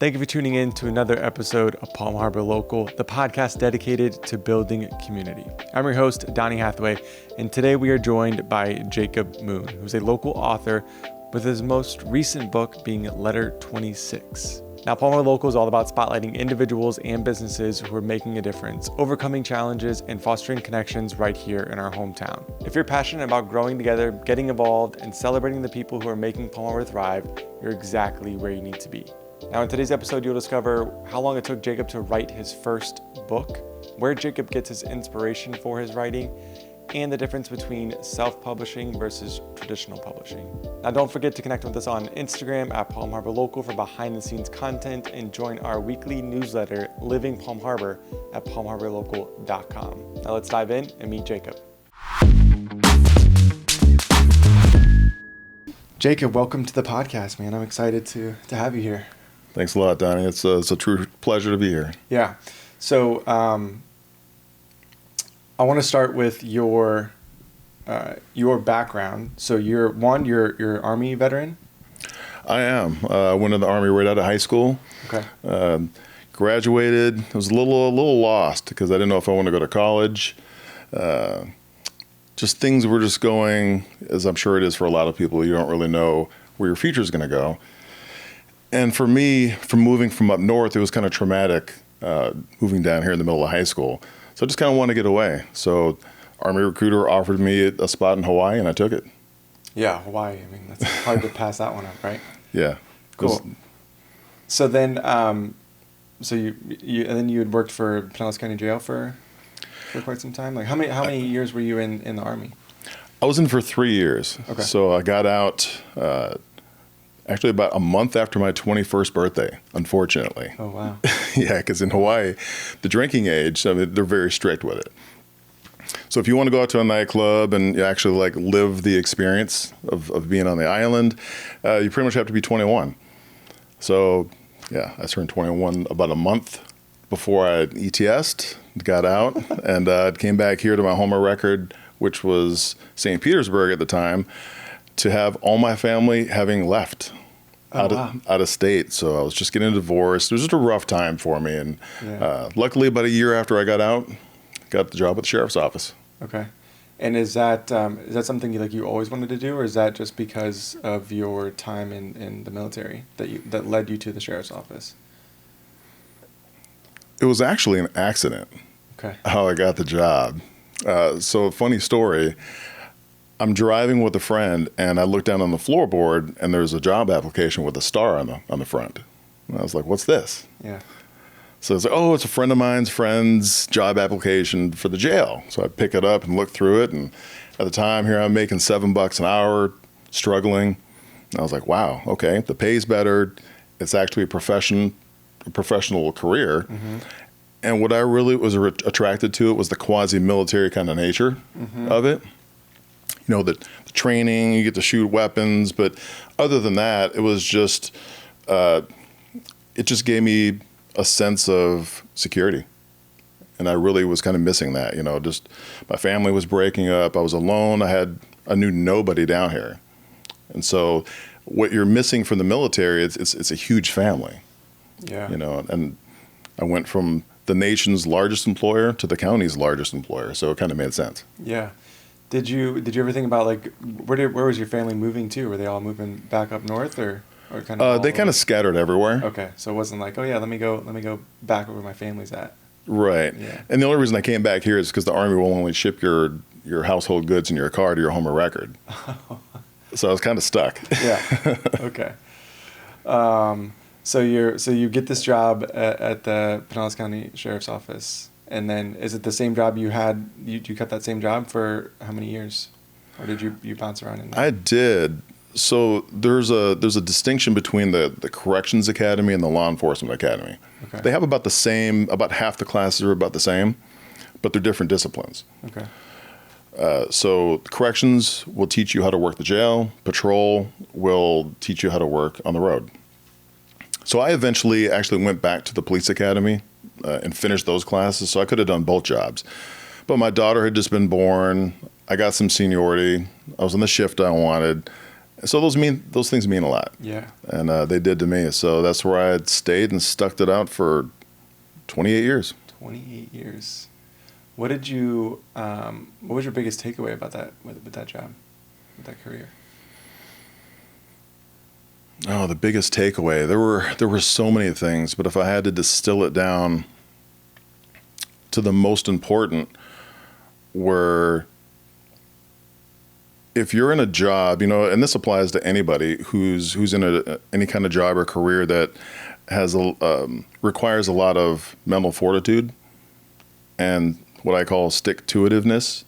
Thank you for tuning in to another episode of Palm Harbor Local, the podcast dedicated to building community. I'm your host, Donnie Hathaway, and today we are joined by Jacob Moon, who's a local author with his most recent book being Letter 26. Now, Palm Harbor Local is all about spotlighting individuals and businesses who are making a difference, overcoming challenges, and fostering connections right here in our hometown. If you're passionate about growing together, getting involved, and celebrating the people who are making Palm Harbor thrive, you're exactly where you need to be. Now, in today's episode, you'll discover how long it took Jacob to write his first book, where Jacob gets his inspiration for his writing, and the difference between self-publishing versus traditional publishing. Now, don't forget to connect with us on Instagram at Palm Harbor Local for behind-the-scenes content and join our weekly newsletter, Living Palm Harbor, at palmharborlocal.com. Now, let's dive in and meet Jacob. Jacob, welcome to the podcast, man. I'm excited to have you here. Thanks a lot, Donnie. It's a true pleasure to be here. Yeah. So, I want to start with your background. So you're Army veteran? I am. I went in the Army right out of high school. Okay. Graduated. I was a little lost because I didn't know if I wanted to go to college. Just things were just going, as I'm sure it is for a lot of people. You don't really know where your future is going to go. And for me, from moving from up north, it was kind of traumatic moving down here in the middle of high school. So I just kind of wanted to get away. So Army recruiter offered me a spot in Hawaii, and I took it. Yeah, Hawaii. I mean, that's hard to pass that one up, right? Yeah. Cool. So then, so you had worked for Pinellas County Jail for quite some time. Like how many years were you in the Army? I was in for 3 years. Okay. So I got out actually about a month after my 21st birthday, unfortunately. Oh, wow. Yeah, because in Hawaii, the drinking age, I mean, they're very strict with it. So if you want to go out to a nightclub and you actually like live the experience of being on the island, you pretty much have to be 21. So yeah, I turned 21 about a month before I ETS'd, got out, and came back here to my home of record, which was St. Petersburg at the time, to have all my family having left out of state. So I was just getting divorced. It was just a rough time for me. And luckily, about a year after I got out, got the job at the sheriff's office. Okay. And is that something you always wanted to do, or is that just because of your time in the military that led you to the sheriff's office? It was actually an accident. Okay. How I got the job. So a funny story. I'm driving with a friend, and I look down on the floorboard, and there's a job application with a star on the front. And I was like, "What's this?" Yeah. So it's like, "Oh, it's a friend of mine's friend's job application for the jail." So I pick it up and look through it, and at the time here I'm making $7 an hour, struggling. And I was like, "Wow, okay, the pay's better. It's actually a professional career." Mm-hmm. And what I really was attracted to it was the quasi-military kind of nature of it. You know, the training, you get to shoot weapons, but other than that, it was just, it just gave me a sense of security. And I really was kind of missing that, just my family was breaking up. I was alone. I knew nobody down here. And so what you're missing from the military, it's a huge family. Yeah. And I went from the nation's largest employer to the county's largest employer. So it kind of made sense. Yeah. Did you ever think about where was your family moving to? Were they all moving back up north or kind of? They kind of scattered everywhere. Okay, so it wasn't like, oh yeah, let me go back where my family's at. Right. Yeah. And the only reason I came back here is because the Army will only ship your household goods in your car to your home of record. So I was kind of stuck. Yeah. Okay. So you get this job at the Pinellas County Sheriff's Office. And then is it the same job you had? You kept that same job for how many years? Or did you bounce around in that? I did. So there's a distinction between the Corrections Academy and the Law Enforcement Academy. Okay. They have about half the classes are about the same, but they're different disciplines. Okay. So corrections will teach you how to work the jail. Patrol will teach you how to work on the road. So I eventually actually went back to the police academy and finished those classes. So I could have done both jobs. But my daughter had just been born. I got some seniority. I was on the shift I wanted. So those things mean a lot. Yeah. And they did to me. So that's where I had stayed and stuck it out for 28 years. 28 years. What did you, what was your biggest takeaway about that, with that job, with that career? Oh, the biggest takeaway. There were so many things, but if I had to distill it down to the most important, were, if you're in a job, you know, and this applies to anybody who's in any kind of job or career that has requires a lot of mental fortitude and what I call stick-to-itiveness,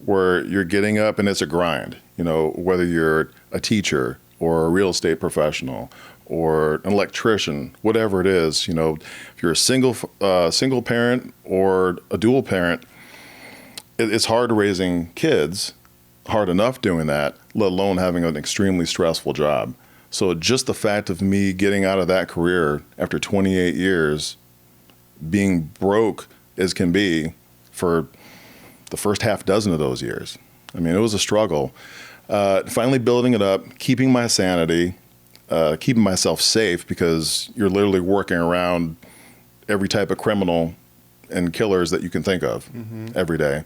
where you're getting up and it's a grind. You know, whether you're a teacher or a real estate professional or an electrician, whatever it is, you know, if you're a single parent or a dual parent, it's hard raising kids, hard enough doing that, let alone having an extremely stressful job. So just the fact of me getting out of that career after 28 years, being broke as can be for the first half dozen of those years. I mean, it was a struggle. Finally building it up, keeping my sanity, keeping myself safe, because you're literally working around every type of criminal and killers that you can think of every day.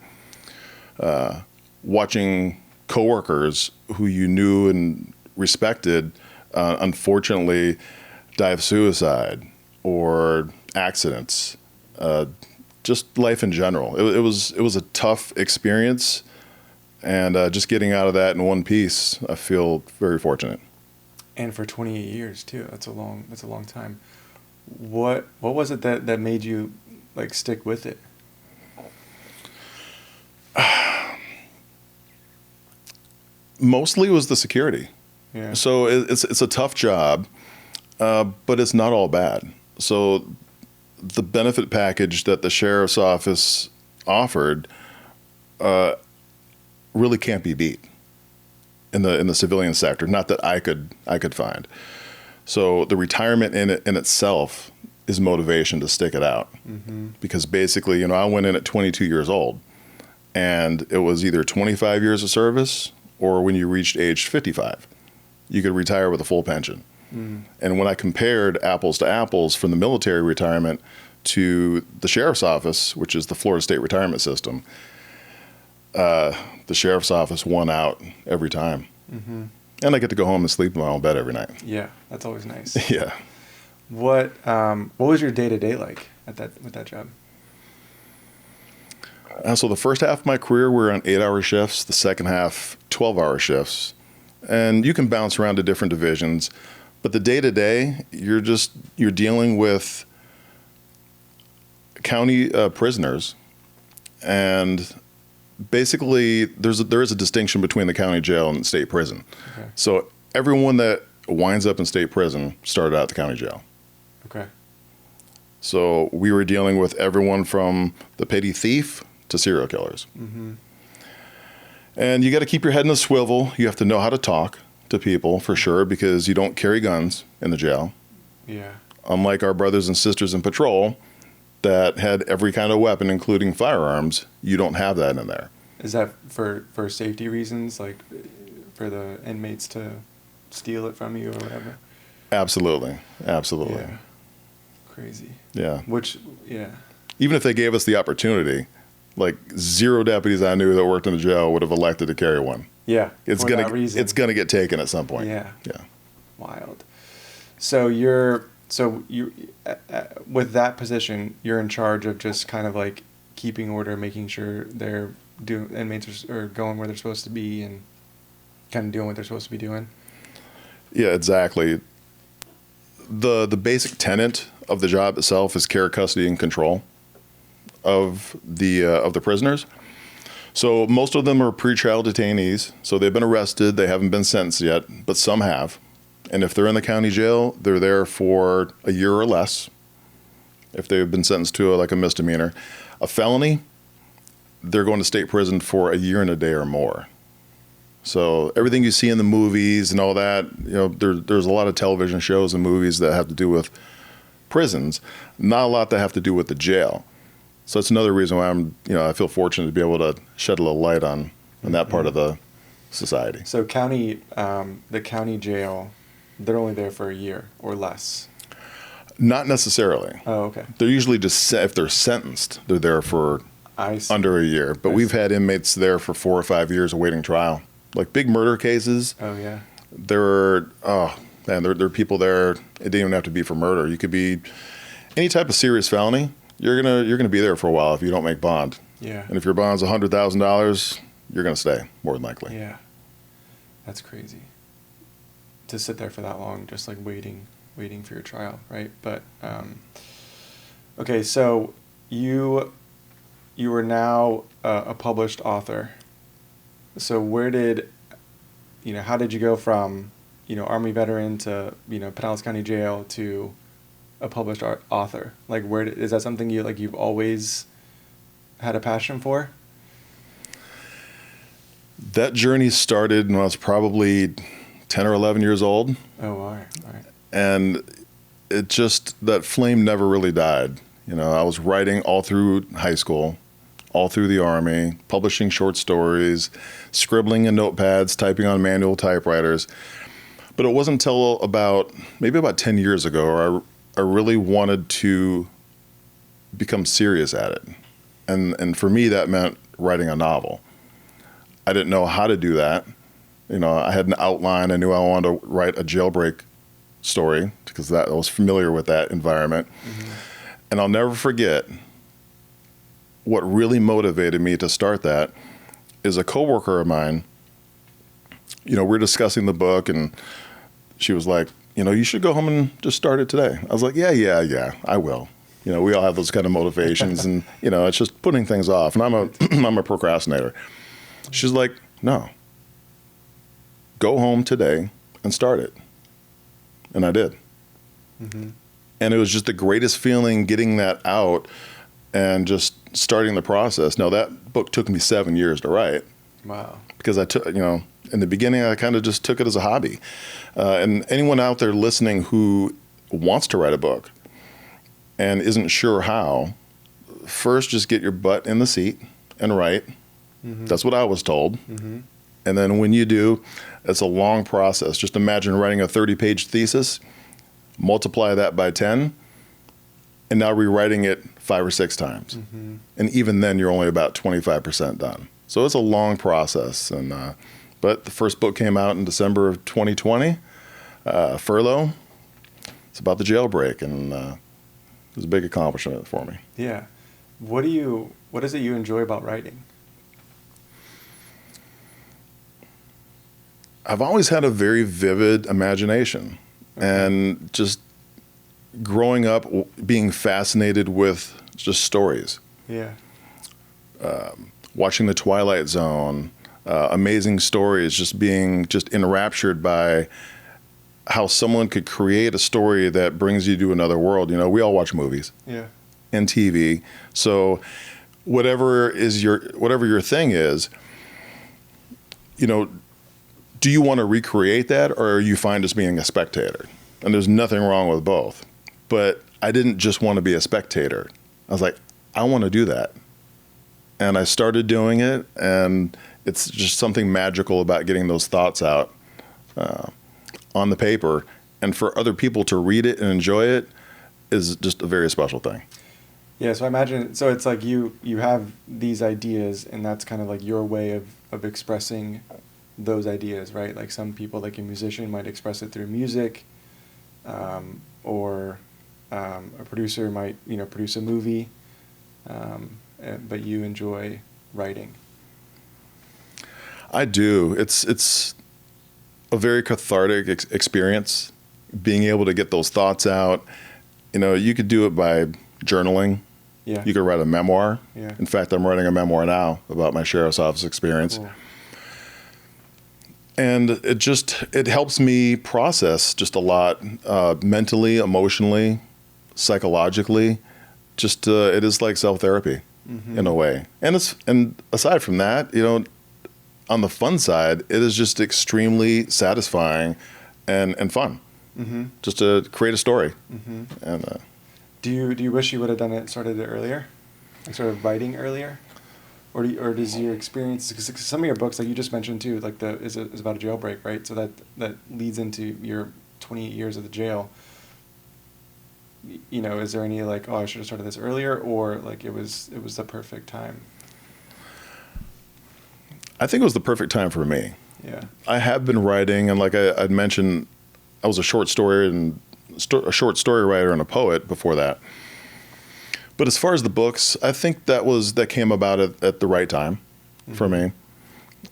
Watching coworkers who you knew and respected, unfortunately, die of suicide or accidents, just life in general. It was a tough experience, and just getting out of that in one piece, I feel very fortunate. And for 28 years too. That's a long time. What was it that made you like stick with it? Mostly was the security. Yeah. So it's a tough job, but it's not all bad. So the benefit package that the sheriff's office offered really can't be beat in the civilian sector. Not that I could find. So the retirement in itself is motivation to stick it out, because basically, you know, I went in at 22 years old, and it was either 25 years of service or when you reached age 55, you could retire with a full pension. And when I compared apples to apples from the military retirement to the sheriff's office, which is the Florida State retirement system, the sheriff's office won out every time. And I get to go home and sleep in my own bed every night. Yeah, that's always nice. Yeah. What was your day-to-day like with that job? So the first half of my career, we were on 8-hour shifts. The second half, 12-hour shifts. And you can bounce around to different divisions. But the day-to-day, you're dealing with county prisoners. And basically, there is a distinction between the county jail and state prison. Okay. So everyone that winds up in state prison started out at the county jail. Okay. So we were dealing with everyone from the petty thief to serial killers. And you got to keep your head in a swivel. You have to know how to talk to people, for sure, because you don't carry guns in the jail. Yeah. Unlike our brothers and sisters in patrol that had every kind of weapon, including firearms, you don't have that in there. Is that for safety reasons, like for the inmates to steal it from you or whatever? Absolutely. Absolutely. Yeah. Crazy. Yeah. Yeah. Even if they gave us the opportunity, like 0 deputies I knew that worked in the jail would have elected to carry one. Yeah. It's gonna get taken at some point. Yeah. Yeah. Wild. So you with that position, you're in charge of just kind of like keeping order, making sure inmates are going where they're supposed to be and kind of doing what they're supposed to be doing. Yeah, exactly. The basic tenet of the job itself is care, custody, and control of the prisoners. So most of them are pretrial detainees. So they've been arrested. They haven't been sentenced yet, but some have. And if they're in the county jail, they're there for a year or less. If they've been sentenced to a misdemeanor, a felony, they're going to state prison for a year and a day or more. So everything you see in the movies and all that, you know, there's a lot of television shows and movies that have to do with prisons, not a lot that have to do with the jail. So that's another reason why I feel fortunate to be able to shed a little light on that part of the society. So the county jail, they're only there for a year or less. Not necessarily. Oh, okay. They're usually just, if they're sentenced, they're there for under a year. But we've had inmates there for 4 or 5 years awaiting trial. Like big murder cases. Oh, yeah. There are people there. It didn't even have to be for murder. You could be any type of serious felony. You're gonna be there for a while if you don't make bond. Yeah. And if your bond's $100,000, you're gonna stay more than likely. Yeah. That's crazy. To sit there for that long, just like waiting for your trial, right? But okay, so you are now a published author. So how did you go from, Army veteran to, Pinellas County Jail to a published author? Like, is that something you've always had a passion for? That journey started when I was probably 10 or 11 years old. Oh, all right. And that flame never really died. I was writing all through high school, all through the Army, publishing short stories, scribbling in notepads, typing on manual typewriters. But it wasn't until maybe about 10 years ago I really wanted to become serious at it. And for me, that meant writing a novel. I didn't know how to do that. I had an outline. I knew I wanted to write a jailbreak story because I was familiar with that environment. Mm-hmm. And I'll never forget what really motivated me to start that is a coworker of mine. We're discussing the book and she was like, you should go home and just start it today. I was like, yeah, I will. We all have those kind of motivations and, it's just putting things off. And I'm a procrastinator. She's like, no, go home today and start it. And I did. Mm-hmm. And it was just the greatest feeling getting that out and just starting the process. Now, that book took me 7 years to write. Wow. Because I took, in the beginning, I kind of just took it as a hobby. And anyone out there listening who wants to write a book and isn't sure how, first just get your butt in the seat and write. Mm-hmm. That's what I was told. Mm-hmm. And then when you do, it's a long process. Just imagine writing a 30-page thesis, multiply that by 10, and now rewriting it 5 or 6 times. Mm-hmm. And even then, you're only about 25% done. So it's a long process. And but the first book came out in December of 2020, Furlough. It's about the jailbreak, and it was a big accomplishment for me. Yeah. What is it you enjoy about writing? I've always had a very vivid imagination. Okay. And just growing up being fascinated with just stories. Yeah. Watching The Twilight Zone, amazing stories, just being enraptured by how someone could create a story that brings you to another world. We all watch movies. Yeah. And TV. So whatever your thing is, do you want to recreate that, or are you fine just being a spectator? And there's nothing wrong with both. But I didn't just want to be a spectator. I was like, I want to do that. And I started doing it, and it's just something magical about getting those thoughts out on the paper. And for other people to read it and enjoy it is just a very special thing. Yeah, so I imagine, so it's like you have these ideas, and that's kind of like your way of expressing those ideas, right? Like some people, like a musician, might express it through music, or a producer might, produce a movie, but you enjoy writing. I do. It's a very cathartic experience, being able to get those thoughts out. You could do it by journaling. Yeah. You could write a memoir. Yeah. In fact, I'm writing a memoir now about my sheriff's office experience. Cool. And it helps me process just a lot, mentally, emotionally, psychologically. It is like self-therapy, mm-hmm. in a way. And aside from that, on the fun side, it is just extremely satisfying and fun, mm-hmm. just to create a story. Mm-hmm. And do you wish you would have started it earlier, like sort of writing earlier, or does your experience, because some of your books, like you just mentioned too, like is about a jailbreak, right? So that leads into your 28 years of the jail. You know, is there any like, oh, I should have started this earlier, or like it was the perfect time? I think it was the perfect time for me. Yeah. I have been writing, and like I'd mentioned, I was a short story writer and a poet before that. But as far as the books, I think that came about at the right time for me.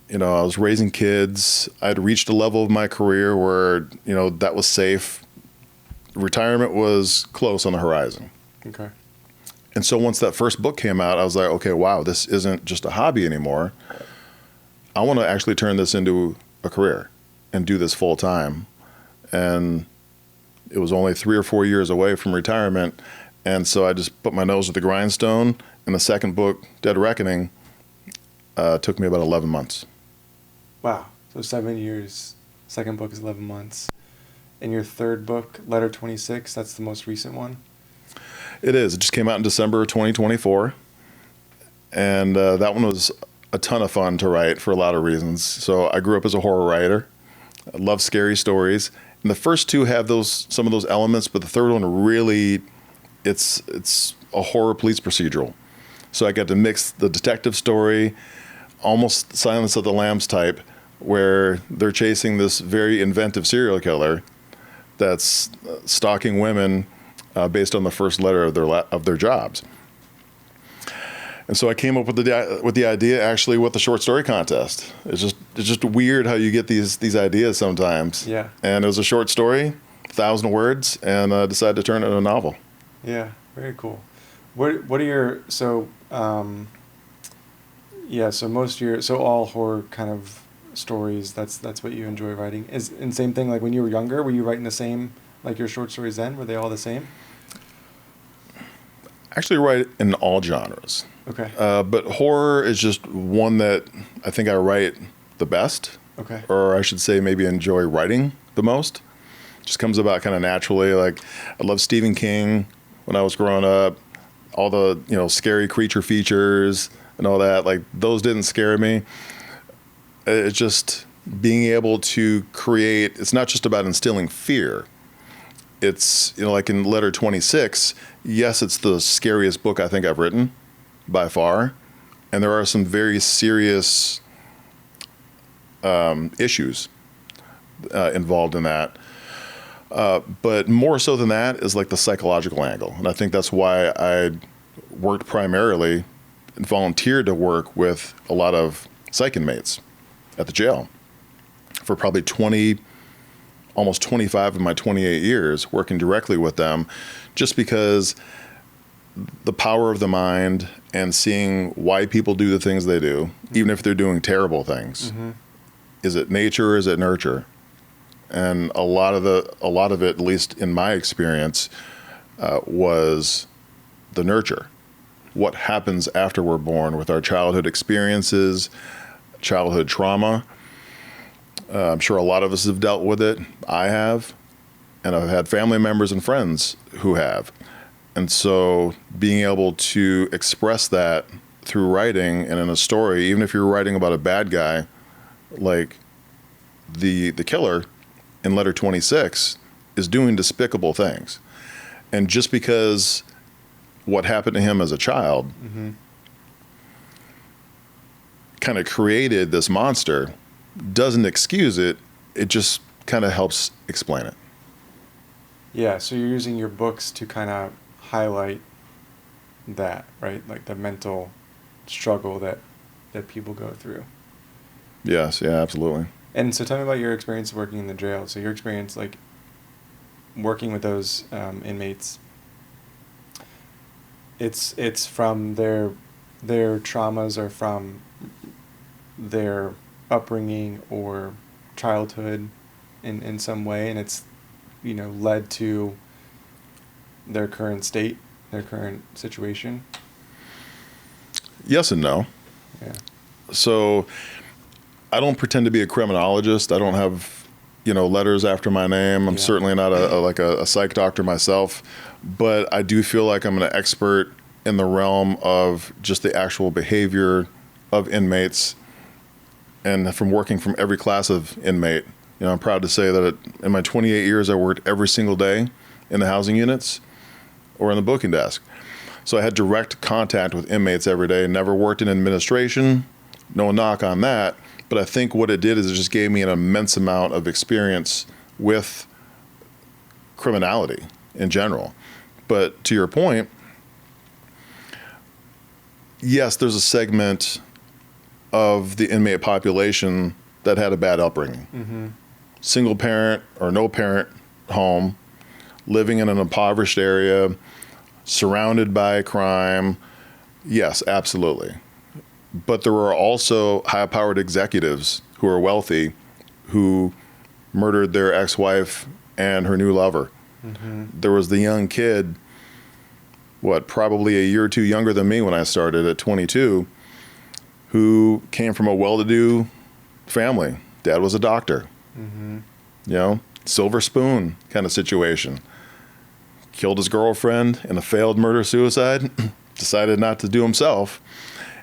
You know, I was raising kids. I'd reached a level of my career where, you know, that was safe. Retirement was close on the horizon. Okay. And so once that first book came out, I was like, okay, wow, this isn't just a hobby anymore. I want to actually turn this into a career and do this full time. And it was only 3 or 4 years away from retirement. And so I just put my nose to the grindstone. And the second book, Dead Reckoning, took me about 11 months. Wow. So 7 years. Second book is 11 months. And your third book, Letter 26, that's the most recent one? It is. It just came out in December 2024. And that one was a ton of fun to write for a lot of reasons. So I grew up as a horror writer. I love scary stories. And the first two have some of those elements, but the third one really, it's a horror police procedural. So I got to mix the detective story, almost Silence of the Lambs type, where they're chasing this very inventive serial killer that's stalking women based on the first letter of their jobs. And so I came up with the idea actually with the short story contest. It's just weird how you get these ideas sometimes. Yeah. And it was a short story, 1,000 words, and I decided to turn it into a novel. Yeah, very cool. What are your so all horror kind of stories, that's what you enjoy writing. And same thing, like when you were younger, were you writing the same, like your short stories then, were they all the same? Actually write in all genres. Okay. But horror is just one that I think I write the best. Okay. Or I should say maybe enjoy writing the most. Just comes about kind of naturally. Like I love Stephen King when I was growing up. All the, you know, scary creature features and all that, like those didn't scare me. It's just being able to create, it's not just about instilling fear. It's, you know, like in Letter 26, yes, it's the scariest book I think I've written by far. And there are some very serious issues involved in that. But more so than that is like the psychological angle. And I think that's why I worked primarily and volunteered to work with a lot of psych inmates at the jail for probably almost 25 of my 28 years working directly with them, just because the power of the mind and seeing why people do the things they do, even if they're doing terrible things. Mm-hmm. Is it nature or is it nurture? And a lot of it, at least in my experience, was the nurture. What happens after we're born with our childhood experiences, childhood trauma. I'm sure a lot of us have dealt with it. I have, and I've had family members and friends who have. And so being able to express that through writing and in a story, even if you're writing about a bad guy, like the killer in Letter 26 is doing despicable things. And just because what happened to him as a child mm-hmm. kind of created this monster doesn't excuse it. It just kind of helps explain it. Yeah, so you're using your books to kind of highlight that, right? Like the mental struggle that people go through. Yes, yeah, absolutely. And so tell me about your experience working in the jail. So your experience, like, working with those inmates, it's from their traumas or from their upbringing or childhood in some way, and it's, you know, led to their current state, their current situation? Yes and no. Yeah. So I don't pretend to be a criminologist. I don't have, you know, letters after my name. I'm certainly not a psych doctor myself, but I do feel like I'm an expert in the realm of just the actual behavior of inmates and from working from every class of inmate. I'm proud to say that in my 28 years, I worked every single day in the housing units or in the booking desk. So I had direct contact with inmates every day. Never worked in administration, no knock on that. But I think what it did is it just gave me an immense amount of experience with criminality in general. But to your point, yes, there's a segment of the inmate population that had a bad upbringing. Mm-hmm. Single parent or no parent home, living in an impoverished area, surrounded by crime. Yes, absolutely. But there were also high-powered executives who are wealthy who murdered their ex-wife and her new lover. Mm-hmm. There was the young kid, probably a year or two younger than me when I started at 22, who came from a well-to-do family. Dad was a doctor. Mm-hmm. Silver spoon kind of situation. Killed his girlfriend in a failed murder-suicide, decided not to do himself.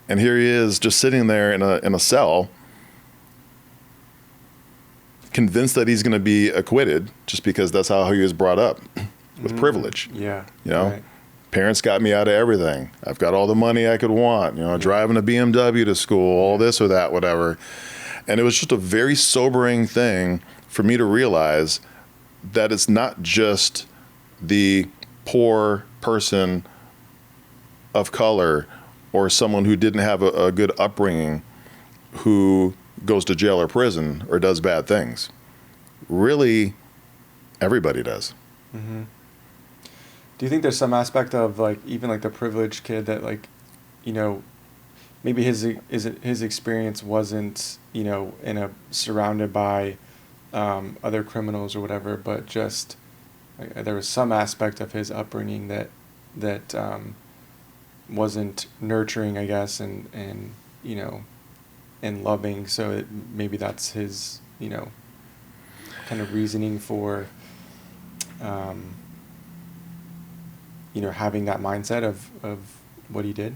And here he is just sitting there in a cell, convinced that he's going to be acquitted just because that's how he was brought up, with privilege. Yeah. Right. Parents got me out of everything. I've got all the money I could want, driving a BMW to school, all this or that, whatever. And it was just a very sobering thing for me to realize that it's not just the poor person of color or someone who didn't have a good upbringing who goes to jail or prison or does bad things. Really, everybody does. Mm-hmm. Do you think there's some aspect of even the privileged kid that maybe his experience wasn't surrounded by other criminals or whatever, but just there was some aspect of his upbringing that wasn't nurturing, I guess, and loving. So maybe that's his kind of reasoning for having that mindset of what he did.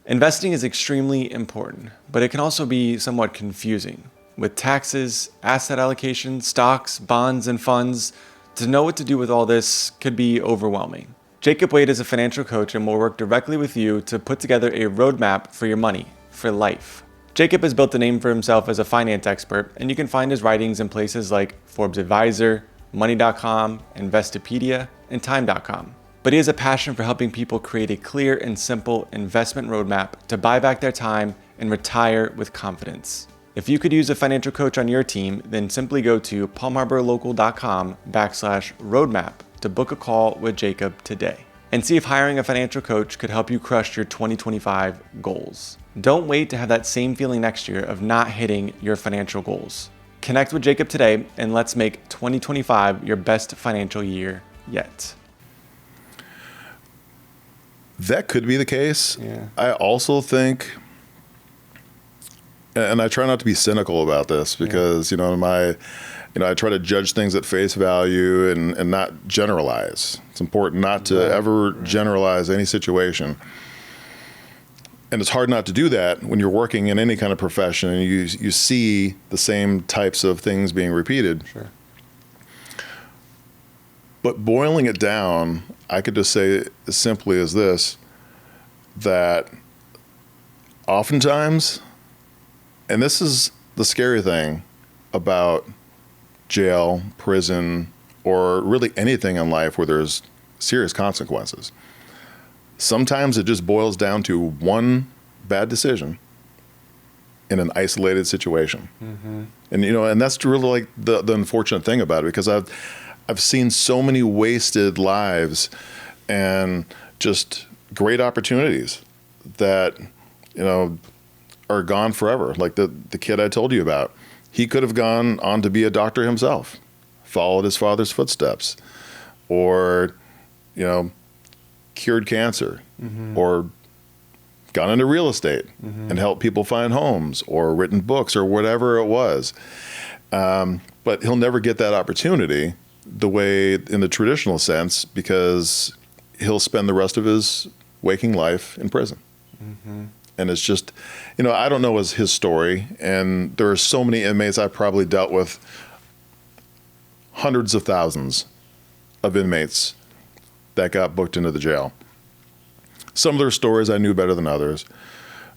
Investing is extremely important, but it can also be somewhat confusing. With taxes, asset allocation, stocks, bonds, and funds, to know what to do with all this could be overwhelming. Jacob Wade is a financial coach and will work directly with you to put together a roadmap for your money, for life. Jacob has built a name for himself as a finance expert, and you can find his writings in places like Forbes Advisor, Money.com, Investopedia, and Time.com. But he has a passion for helping people create a clear and simple investment roadmap to buy back their time and retire with confidence. If you could use a financial coach on your team, then simply go to palmharborlocal.com/roadmap to book a call with Jacob today and see if hiring a financial coach could help you crush your 2025 goals. Don't wait to have that same feeling next year of not hitting your financial goals. Connect with Jacob today and let's make 2025 your best financial year yet. That could be the case. Yeah. I also think, and I try not to be cynical about this because, I try to judge things at face value and not generalize. It's important not to ever generalize any situation. And it's hard not to do that when you're working in any kind of profession and you see the same types of things being repeated. Sure. But boiling it down, I could just say as simply as this, that oftentimes, and this is the scary thing about jail, prison, or really anything in life where there's serious consequences. Sometimes it just boils down to one bad decision in an isolated situation. Mm-hmm. And that's really the unfortunate thing about it, because I've seen so many wasted lives and just great opportunities that, are gone forever. Like the kid I told you about, he could have gone on to be a doctor himself, followed his father's footsteps, or, cured cancer, mm-hmm. or gone into real estate mm-hmm. and helped people find homes, or written books, or whatever it was. But he'll never get that opportunity the way in the traditional sense, because he'll spend the rest of his waking life in prison. Mm-hmm. And it's just, I don't know his story. And there are so many inmates. I've probably dealt with hundreds of thousands of inmates that got booked into the jail. Some of their stories I knew better than others.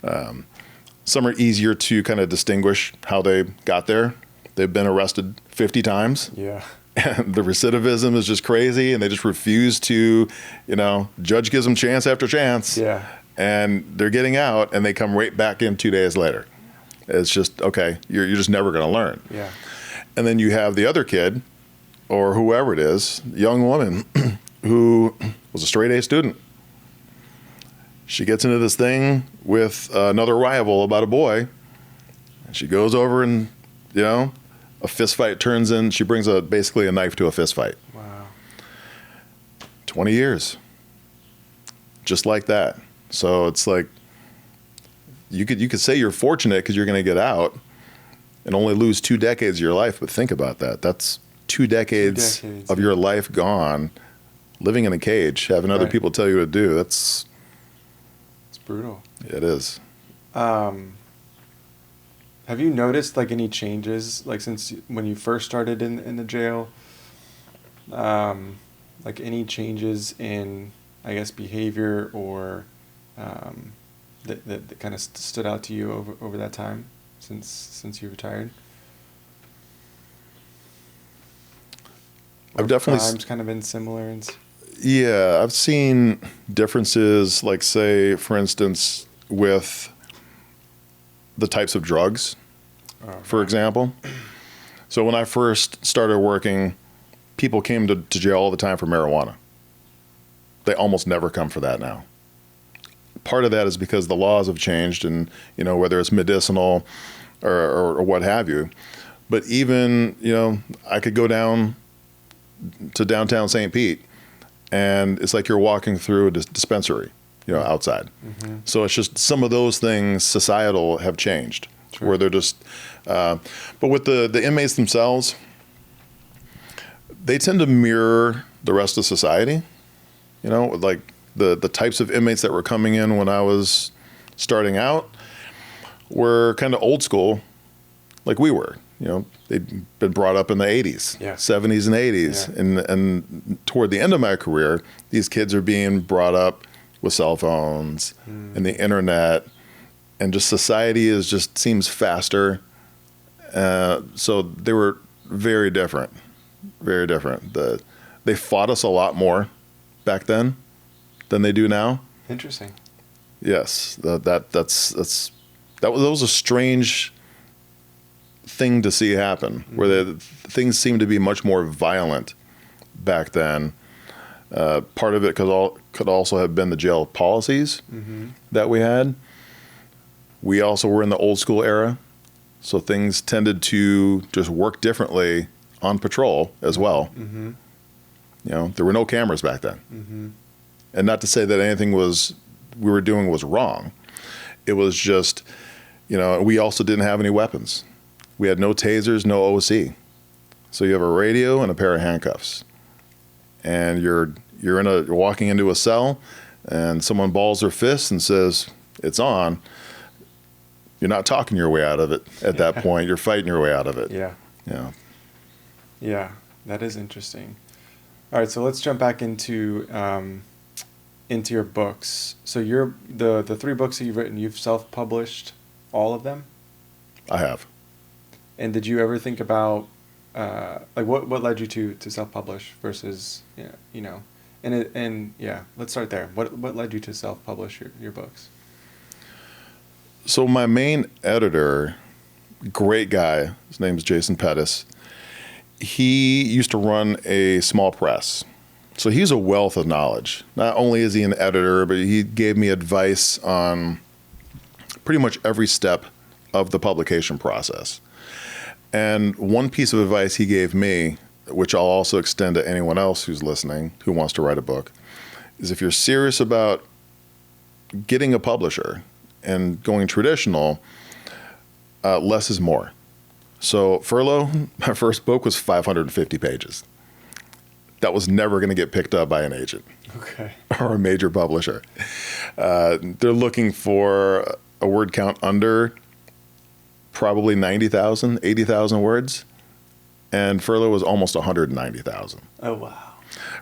Some are easier to kind of distinguish how they got there. They've been arrested 50 times. Yeah. And the recidivism is just crazy, and they just refuse to, judge gives them chance after chance. Yeah. And they're getting out, and they come right back in 2 days later. It's just, okay, you're just never going to learn. Yeah. And then you have the other kid, or whoever it is, young woman, who was a straight A student. She gets into this thing with another rival about a boy, and she goes over and, a fist fight turns in. She brings basically a knife to a fist fight. Wow. 20 years. Just like that. So it's like, you could say you're fortunate because you're going to get out and only lose 2 decades of your life, but think about that. That's 2 decades of your life gone, living in a cage, having other people tell you what to do. It's brutal. It is. Have you noticed any changes since when you first started in the jail? Any changes in, I guess, behavior or that kind of stood out to you over that time since you retired? I've definitely times kind of been similar. Yeah, I've seen differences, say, for instance, with the types of drugs, for example. So when I first started working, people came to jail all the time for marijuana. They almost never come for that now. Part of that is because the laws have changed, and whether it's medicinal or what have you. But even I could go down to downtown St. Pete, and it's like you're walking through a dispensary, outside. Mm-hmm. So it's just some of those things societal have changed. Sure. Where they're just, but with the inmates themselves, they tend to mirror the rest of society. Like the types of inmates that were coming in when I was starting out were kind of old school, like we were. They'd been brought up in the 80s, 70s and 80s. Yeah. And toward the end of my career, these kids are being brought up with cell phones and the internet, and just society seems faster. So they were very different, very different. They fought us a lot more back then than they do now. Interesting. Yes, that was a strange thing to see happen, where things seemed to be much more violent back then. Part of it could also have been the jail policies that we had. We also were in the old school era, so things tended to just work differently on patrol as well. Mm-hmm. There were no cameras back then. Mm-hmm. And not to say that anything we were doing was wrong. It was just, we also didn't have any weapons. We had no tasers, no OC. So you have a radio and a pair of handcuffs. And you're walking into a cell, and someone balls their fist and says, "It's on." You're not talking your way out of it at that point. You're fighting your way out of it. Yeah. Yeah. Yeah, that is interesting. All right, so let's jump back into your books. So the 3 books that you've written, you've self-published all of them? I have. And did you ever think about what led you to self-publish versus let's start there. What led you to self-publish your books? So my main editor, great guy, his name's Jason Pettis. He used to run a small press. So he's a wealth of knowledge. Not only is he an editor, but he gave me advice on pretty much every step of the publication process. And one piece of advice he gave me, which I'll also extend to anyone else who's listening who wants to write a book, is if you're serious about getting a publisher and going traditional, less is more. So Furlough, my first book, was 550 pages. That was never going to get picked up by an agent or a major publisher. They're looking for a word count under probably 90,000, 80,000 words. And Furlough was almost 190,000. Oh, wow.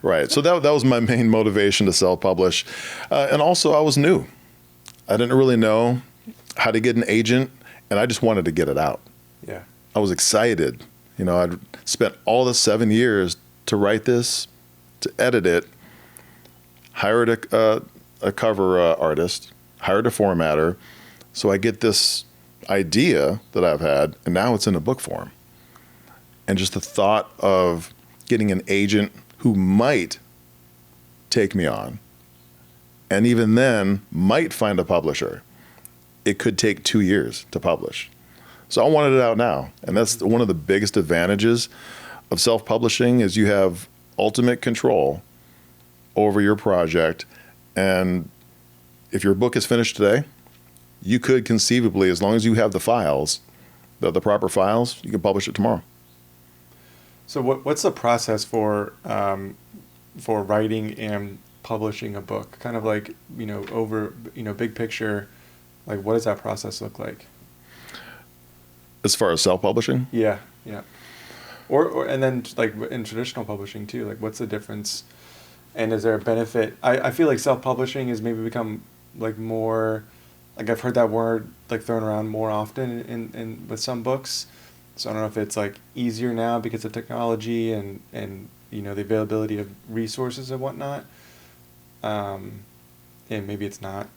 Right. So that was my main motivation to self-publish. And also I was new. I didn't really know how to get an agent, and I just wanted to get it out. Yeah. I was excited. You know, I'd spent all the 7 years to write this, to edit it, hired a cover artist, hired a formatter. So I get this idea that I've had, and now it's in a book form. And just the thought of getting an agent who might take me on, and even then might find a publisher. It could take 2 years to publish. So I wanted it out now. And that's one of the biggest advantages of self-publishing is you have ultimate control over your project. And if your book is finished today, you could conceivably, as long as you have the files, the proper files, you can publish it tomorrow. So what's the process for writing and publishing a book? Kind of like, big picture, like what does that process look like? As far as self-publishing? Yeah. Or and then like in traditional publishing too, like what's the difference? And is there a benefit? I feel like self-publishing has maybe become like more, like I've heard that word like thrown around more often in with some books. So I don't know if it's like easier now because of technology and the availability of resources and whatnot. And maybe it's not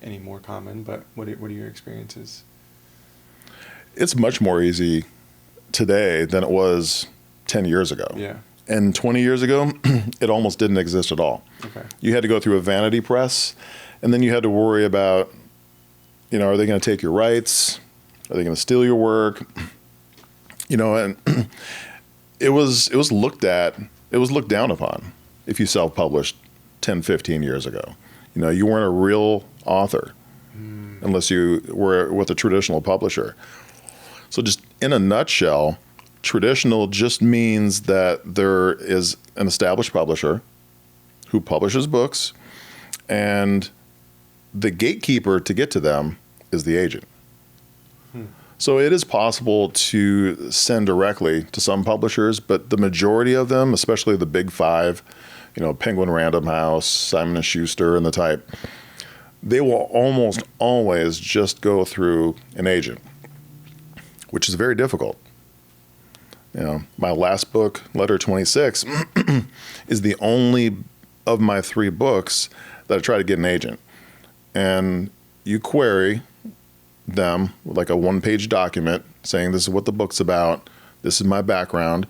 any more common, but what are your experiences? It's much more easy today than it was 10 years ago. Yeah. And 20 years ago, it almost didn't exist at all. Okay. You had to go through a vanity press, and then you had to worry about, are they going to take your rights? Are they going to steal your work? And it was looked down upon if you self-published 10, 15 years ago. You weren't a real author unless you were with a traditional publisher. So just in a nutshell, traditional just means that there is an established publisher who publishes books, and the gatekeeper to get to them is the agent. So it is possible to send directly to some publishers, but the majority of them, especially the big five, Penguin Random House, Simon & Schuster, and the type, they will almost always just go through an agent, which is very difficult. My last book, Letter 26, is the only of my 3 books that I try to get an agent. And you query them with like a 1-page document saying this is what the book's about, this is my background,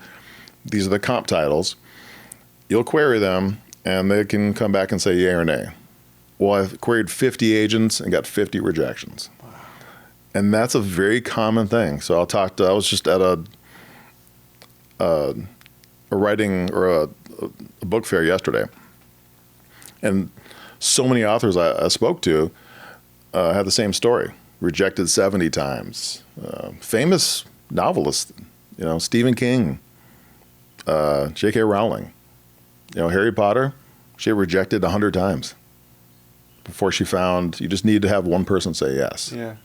these are the comp titles. You'll query them and they can come back and say yay or nay. Well, I've queried 50 agents and got 50 rejections. Wow. And that's a very common thing. So I was just at a writing or a book fair yesterday, and so many authors I spoke to had the same story. Rejected 70 times. Famous novelists, Stephen King, J.K. Rowling, Harry Potter, she rejected 100 times before she found you just need to have one person say yes. Yeah.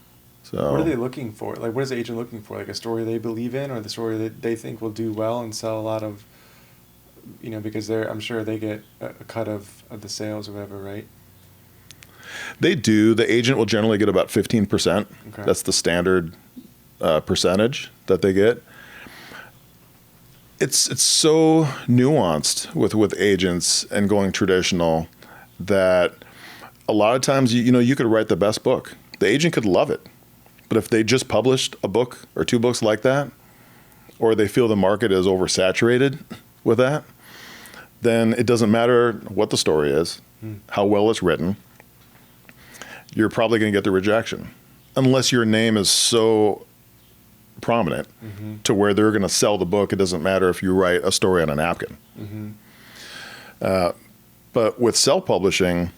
So what are they looking for? Like, what is the agent looking for? Like a story they believe in, or the story that they think will do well and sell a lot of, because I'm sure they get a cut of the sales or whatever, right? They do. The agent will generally get about 15%. Okay. That's the standard percentage that they get. It's so nuanced with agents and going traditional that a lot of times you could write the best book. The agent could love it. But if they just published a book or 2 books like that, or they feel the market is oversaturated with that, then it doesn't matter what the story is, how well it's written, you're probably going to get the rejection. Unless your name is so prominent to where they're going to sell the book. It doesn't matter if you write a story on a napkin. But with self-publishing,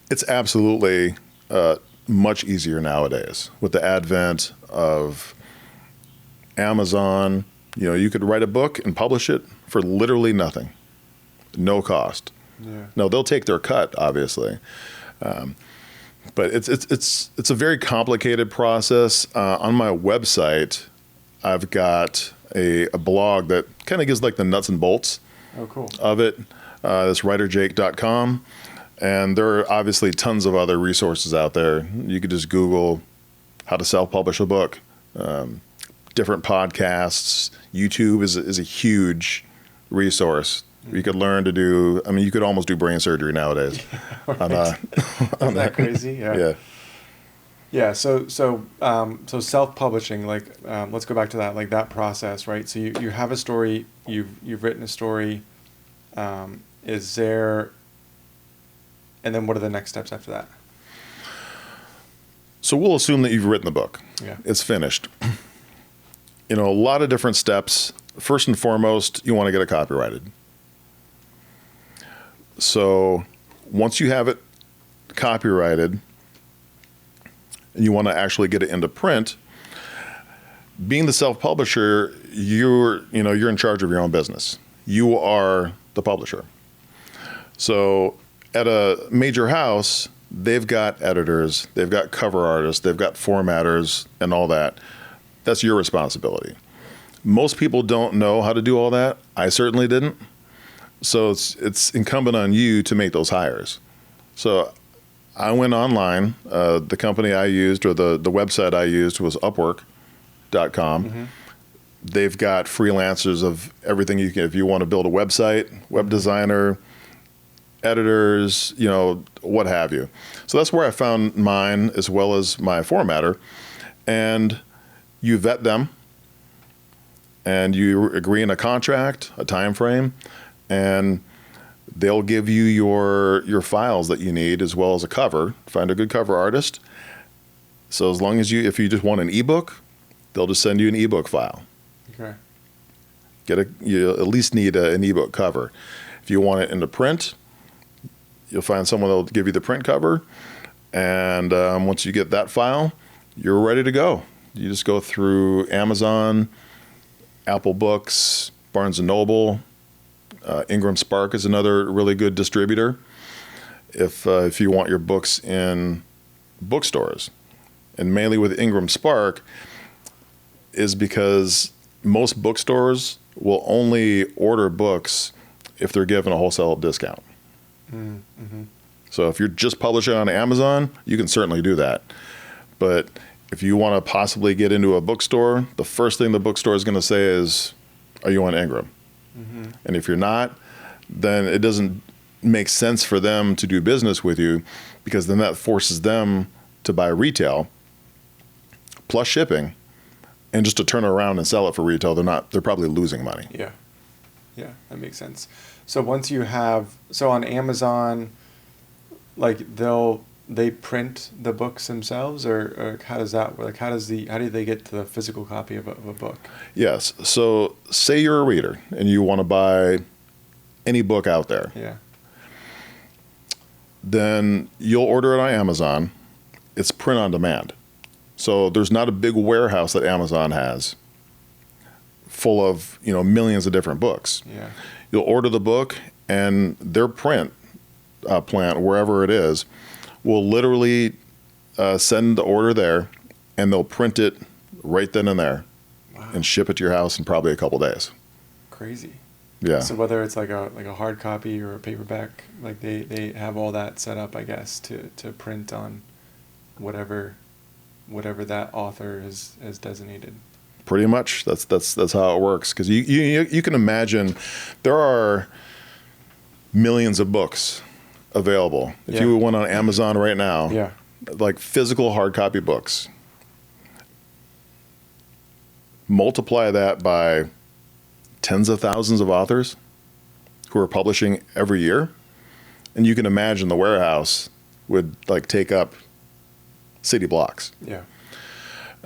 it's absolutely much easier nowadays with the advent of Amazon. You could write a book and publish it for literally nothing, no cost. Yeah. No, they'll take their cut, obviously, But it's a very complicated process. On my website, I've got a blog that kind of gives like the nuts and bolts of it. It's writerjake.com. And there are obviously tons of other resources out there. You could just Google how to self-publish a book, different podcasts. YouTube is a huge resource. You could learn to do, I mean, you could almost do brain surgery nowadays. Right. Isn't that crazy? Yeah. Yeah. Yeah. So self-publishing, like, let's go back to that, like that process, right? So you have a story, you've written a story. Is there, and then what are the next steps after that? So we'll assume that you've written the book. Yeah. It's finished. A lot of different steps. First and foremost, you want to get it copyrighted. So once you have it copyrighted and you want to actually get it into print, being the self-publisher, you're in charge of your own business. You are the publisher. So at a major house, they've got editors, they've got cover artists, they've got formatters and all that. That's your responsibility. Most people don't know how to do all that. I certainly didn't. So it's incumbent on you to make those hires. So I went online. The company I used, or the website I used, was Upwork.com. Mm-hmm. They've got freelancers of everything you can. If you want to build a website, web designer, editors, what have you. So that's where I found mine, as well as my formatter. And you vet them, and you agree in a contract, a time frame, and they'll give you your files that you need, as well as a cover. Find a good cover artist. So as long as if you just want an ebook, they'll just send you an ebook file. Okay. You at least need an ebook cover. If you want it into print, you'll find someone that'll give you the print cover. And once you get that file, you're ready to go. You just go through Amazon, Apple Books, Barnes & Noble. Ingram Spark is another really good distributor if you want your books in bookstores. And mainly with Ingram Spark is because most bookstores will only order books if they're given a wholesale discount. Mm-hmm. So if you're just publishing on Amazon, you can certainly do that. But if you want to possibly get into a bookstore, the first thing the bookstore is going to say is, are you on Ingram? Mm-hmm. And if you're not, then it doesn't make sense for them to do business with you, because then that forces them to buy retail plus shipping, and just to turn around and sell it for retail, they're probably losing money. Yeah, that makes sense. So once you have, on Amazon, like they print the books themselves, or how does that work? Like how do they get to the physical copy of a book? Yes. So say you're a reader and you want to buy any book out there. Yeah. Then you'll order it on Amazon. It's print on demand. So there's not a big warehouse that Amazon has full of, millions of different books. Yeah. You'll order the book, and their print plant, wherever it is, will literally send the order there, and they'll print it right then and there. Wow. And ship it to your house in probably a couple days. Crazy. Yeah. So whether it's like a hard copy or a paperback, like they have all that set up, I guess, to print on whatever that author has designated. Pretty much. That's how it works. Because you can imagine there are millions of books available. If you went on Amazon right now, like physical hard copy books, multiply that by tens of thousands of authors who are publishing every year, and you can imagine the warehouse would like take up city blocks. Yeah.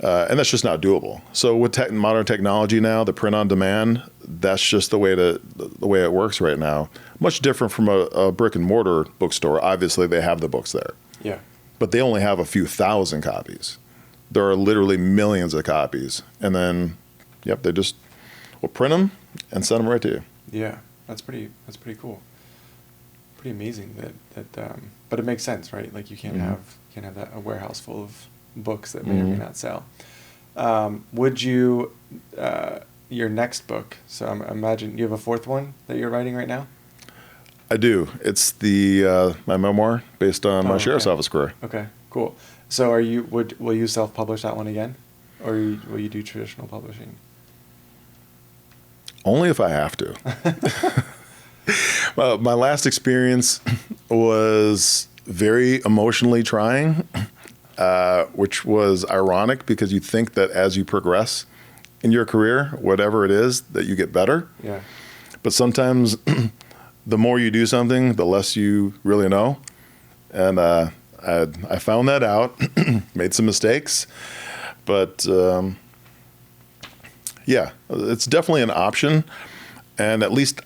And that's just not doable. So with modern technology now, the print on demand, that's just the way it works right now. Much different from a brick and mortar bookstore. Obviously, they have the books there. Yeah. But they only have a few thousand copies. There are literally millions of copies. And then, they just will print them and send them right to you. Yeah, that's pretty cool. pretty amazing but it makes sense, right? Like you can't have that a warehouse full of books that may or may not sell. Would you, your next book, so I imagine you have a fourth one that you're writing right now? I do. It's my memoir based on my sheriff's office career. Okay, cool. So will you self-publish that one again? Or will you do traditional publishing? Only if I have to. Well, my last experience was very emotionally trying, which was ironic because you think that as you progress in your career, whatever it is, that you get better. Yeah. But sometimes the more you do something, the less you really know. And I found that out, made some mistakes. But yeah, it's definitely an option. And at least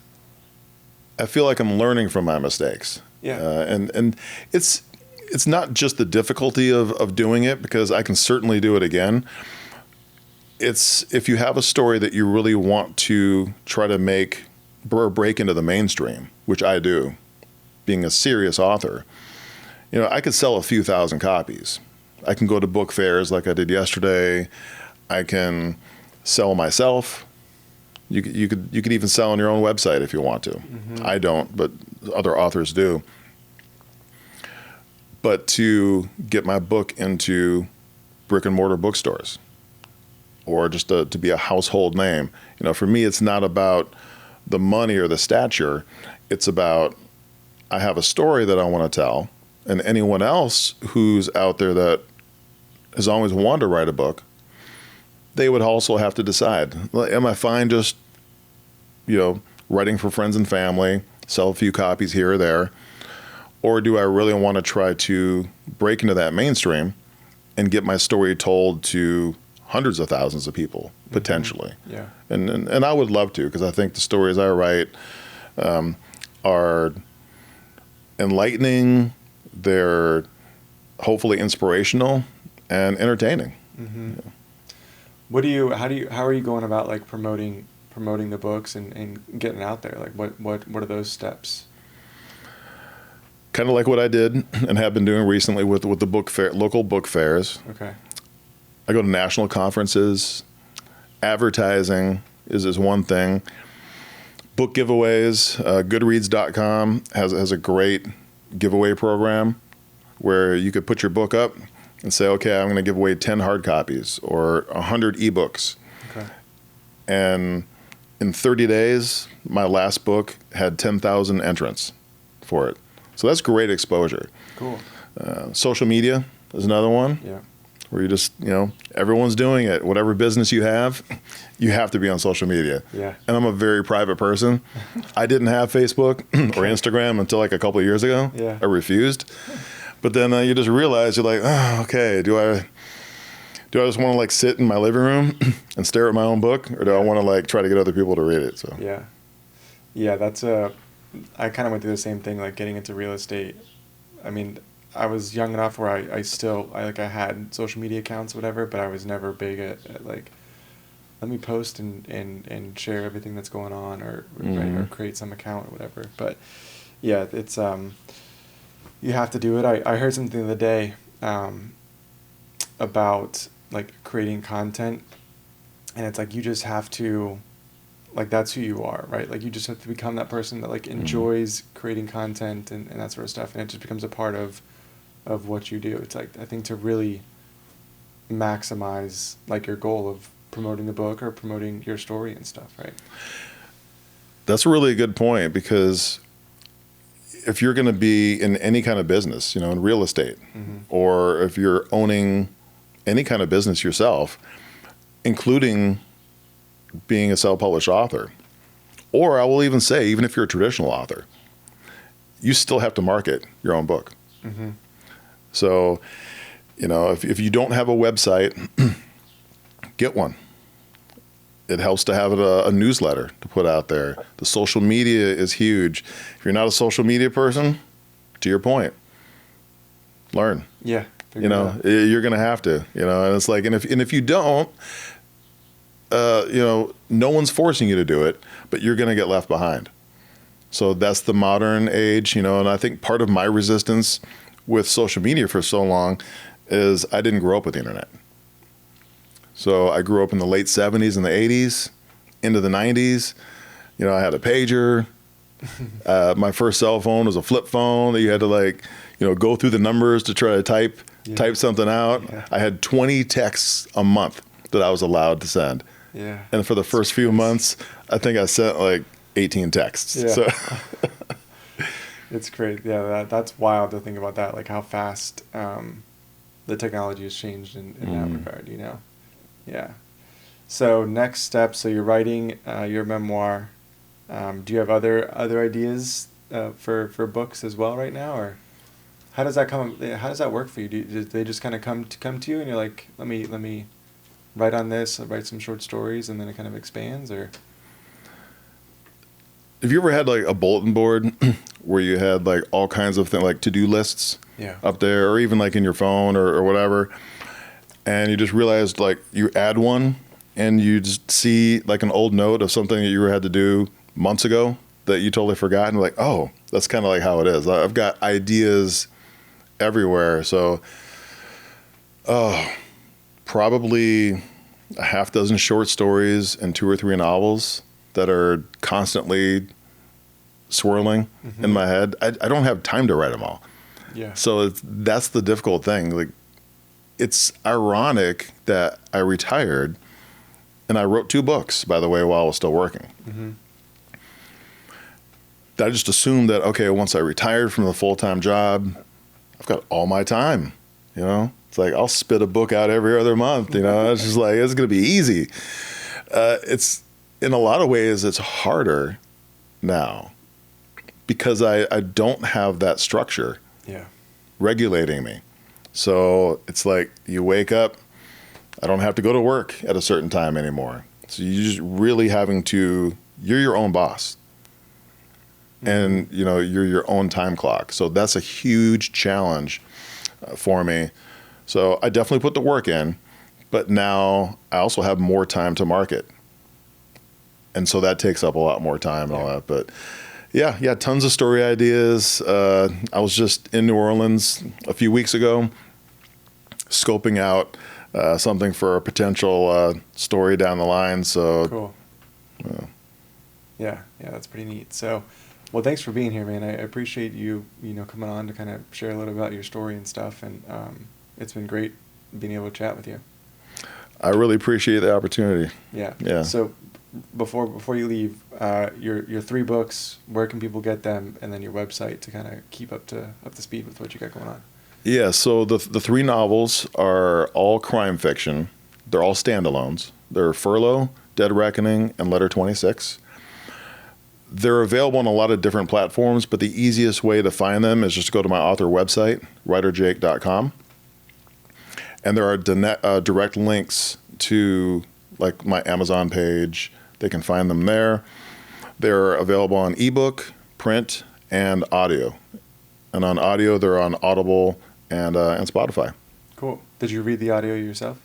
I feel like I'm learning from my mistakes. Yeah. And it's not just the difficulty of doing it, because I can certainly do it again. It's if you have a story that you really want to try to make or break into the mainstream, which I do, being a serious author, I could sell a few thousand copies. I can go to book fairs like I did yesterday. I can sell myself. You could even sell on your own website if you want to. Mm-hmm. I don't, but other authors do. But to get my book into brick and mortar bookstores, or just to be a household name, for me, it's not about the money or the stature. It's about, I have a story that I want to tell, and anyone else who's out there that has always wanted to write a book, they would also have to decide, am I fine just, writing for friends and family, sell a few copies here or there, or do I really want to try to break into that mainstream and get my story told to hundreds of thousands of people, potentially? Yeah. And I would love to, because I think the stories I write are enlightening, they're hopefully inspirational and entertaining. Mm-hmm. Yeah. How are you going about like promoting the books and getting out there? Like what are those steps? Kind of like what I did and have been doing recently with the book fair, local book fairs. Okay. I go to national conferences. Advertising is one thing. Book giveaways. Goodreads.com has a great giveaway program where you could put your book up and say, okay, I'm going to give away 10 hard copies or 100 ebooks. Okay. And in 30 days, my last book had 10,000 entrants for it. So that's great exposure. Cool. Social media is another one. Yeah. Where you just, everyone's doing it. Whatever business you have to be on social media. Yeah. And I'm a very private person. I didn't have Facebook or Instagram until like a couple of years ago. Yeah. I refused. But then you just realize, you're like, oh, okay, do I just want to like sit in my living room and stare at my own book, or do I want to like try to get other people to read it? So yeah, that's I kind of went through the same thing, like getting into real estate. I mean, I was young enough where I had social media accounts, whatever, but I was never big at like, let me post and share everything that's going on, or or create some account or whatever. But yeah, it's you have to do it. I heard something the other day about like creating content, and it's like you just have to, like, that's who you are, right? Like you just have to become that person that like enjoys creating content and that sort of stuff, and it just becomes a part of what you do. It's like, I think, to really maximize like your goal of promoting the book or promoting your story and stuff, right? That's a really good point, because if you're going to be in any kind of business, in real estate, or if you're owning any kind of business yourself, including being a self-published author, or I will even say, even if you're a traditional author, you still have to market your own book. Mm-hmm. So, if you don't have a website, get one. It helps to have a newsletter to put out there. The social media is huge. If you're not a social media person, to your point, learn. Yeah. You're going to have to, and it's like, and if you don't, no one's forcing you to do it, but you're going to get left behind. So that's the modern age, and I think part of my resistance with social media for so long is I didn't grow up with the internet. So I grew up in the late 70s and the 80s, into the 90s. I had a pager. My first cell phone was a flip phone that you had to go through the numbers to try to type something out. Yeah. I had 20 texts a month that I was allowed to send. Yeah. And for the first few months, I think I sent 18 texts. Yeah. So it's great. Yeah, that's wild to think about that, how fast the technology has changed in that regard, Yeah. So next step, so you're writing your memoir. Do you have other ideas for books as well right now, or how does that work for you? Do they just kind of come to you and you're like, let me write on this, I'll write some short stories, and then it kind of expands? Or have you ever had a bulletin board where you had all kinds of things, to-do lists up there, or even in your phone or whatever, and you just realized you add one and you just see an old note of something that you had to do months ago that you totally forgot, and oh, that's kind of how it is. I've got ideas everywhere. So probably a half dozen short stories and 2 or 3 novels that are constantly swirling in my head. I don't have time to write them all. Yeah. So that's the difficult thing. It's ironic that I retired and I wrote 2 books, by the way, while I was still working. Mm-hmm. I just assumed that, okay, once I retired from the full-time job, I've got all my time, It's I'll spit a book out every other month, It's just it's going to be easy. It's, in a lot of ways, it's harder now because I don't have that structure regulating me. So it's you wake up, I don't have to go to work at a certain time anymore. So you're just really you're your own boss. And, you're your own time clock. So that's a huge challenge for me. So I definitely put the work in, but now I also have more time to market. And so that takes up a lot more time and all that. But yeah, tons of story ideas. I was just in New Orleans a few weeks ago, scoping out something for a potential story down the line. So cool. Yeah, that's pretty neat. So, well, thanks for being here, man. I appreciate you coming on to kind of share a little about your story and stuff. And it's been great being able to chat with you. I really appreciate the opportunity. Yeah. So before you leave, your 3 books, where can people get them, and then your website to kind of keep up to speed with what you got going on? Yeah. So the 3 novels are all crime fiction. They're all standalones. They're Furlough, Dead Reckoning, and Letter 26. They're available on a lot of different platforms, but the easiest way to find them is just to go to my author website, writerjake.com. And there are direct links to my Amazon page. They can find them there. They're available on ebook, print, and audio. And on audio, they're on Audible and Spotify. Cool. Did you read the audio yourself?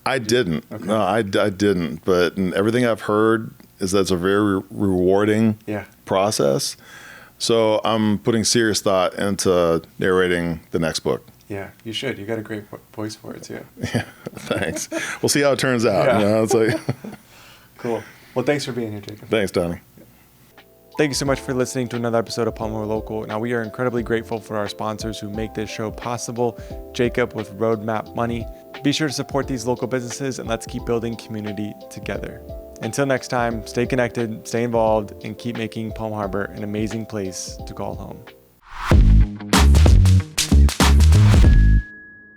I didn't. Okay. No, I didn't. But everything I've heard is that it's a very rewarding process. So I'm putting serious thought into narrating the next book. Yeah, you should. You got a great voice for it too. Yeah, thanks. We'll see how it turns out. Yeah. It's Cool. Well, thanks for being here, Jacob. Thanks, Donnie. Thank you so much for listening to another episode of Palmer Local. Now, we are incredibly grateful for our sponsors who make this show possible. Jacob with Roadmap Money. Be sure to support these local businesses, and let's keep building community together. Until next time, stay connected, stay involved, and keep making Palm Harbor an amazing place to call home.